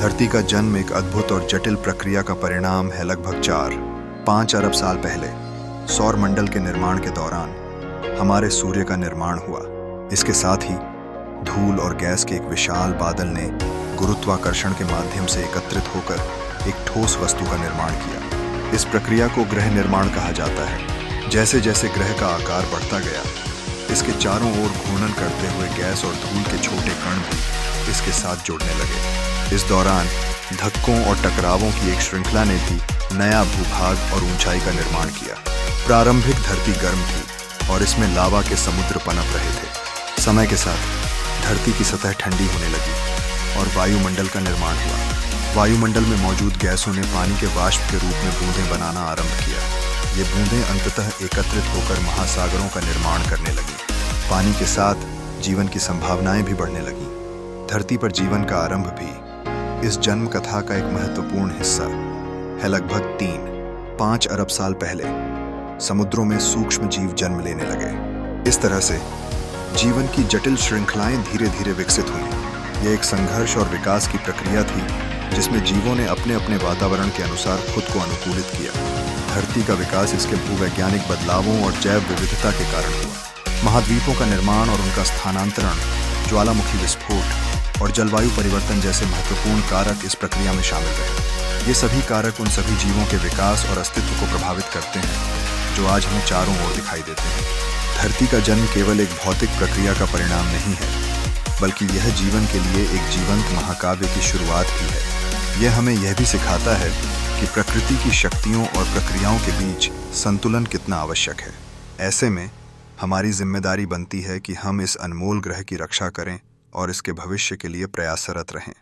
धरती का जन्म एक अद्भुत और जटिल प्रक्रिया का परिणाम है। लगभग 4-5 अरब साल पहले सौर मंडल के निर्माण के दौरान हमारे सूर्य का निर्माण हुआ। इसके साथ ही धूल और गैस के एक विशाल बादल ने गुरुत्वाकर्षण के माध्यम से एकत्रित होकर एक ठोस वस्तु का निर्माण किया। इस प्रक्रिया को ग्रह निर्माण कहा जाता है। जैसे जैसे ग्रह का आकार बढ़ता गया, इसके चारों ओर घूर्णन करते हुए गैस और धूल के छोटे कण भी इसके साथ जुड़ने लगे। इस दौरान धक्कों और टकरावों की एक श्रृंखला ने भी नया भूभाग और ऊंचाई का निर्माण किया। प्रारंभिक धरती गर्म थी और इसमें लावा के समुद्र पनप रहे थे। समय के साथ धरती की सतह ठंडी होने लगी और वायुमंडल का निर्माण हुआ। वायुमंडल में मौजूद गैसों ने पानी के वाष्प के रूप में बूंदें बनाना आरंभ किया। ये बूंदें अंततः एकत्रित होकर महासागरों का निर्माण करने लगी। पानी के साथ जीवन की संभावनाएं भी बढ़ने लगीं। धरती पर जीवन का आरंभ भी इस जन्म कथा का एक महत्वपूर्ण हिस्सा है। लगभग 3-5 अरब साल पहले समुद्रों में सूक्ष्म जीव जन्म लेने लगे। इस तरह से जीवन की जटिल श्रृंखलाएं धीरे धीरे विकसित हुई। यह एक संघर्ष और विकास की प्रक्रिया थी जिसमें जीवों ने अपने अपने वातावरण के अनुसार खुद को अनुकूलित किया। धरती का विकास इसके भूवैज्ञानिक बदलावों और जैव विविधता के कारण हुआ। महाद्वीपों का निर्माण और उनका स्थानांतरण, ज्वालामुखी विस्फोट और जलवायु परिवर्तन जैसे महत्वपूर्ण कारक इस प्रक्रिया में शामिल रहे। ये सभी कारक उन सभी जीवों के विकास और अस्तित्व को प्रभावित करते हैं जो आज हमें चारों ओर दिखाई देते हैं। धरती का जन्म केवल एक भौतिक प्रक्रिया का परिणाम नहीं है, बल्कि यह जीवन के लिए एक जीवंत महाकाव्य की शुरुआत भी है। यह हमें यह भी सिखाता है कि प्रकृति की शक्तियों और प्रक्रियाओं के बीच संतुलन कितना आवश्यक है। ऐसे में हमारी जिम्मेदारी बनती है कि हम इस अनमोल ग्रह की रक्षा करें और इसके भविष्य के लिए प्रयासरत रहें।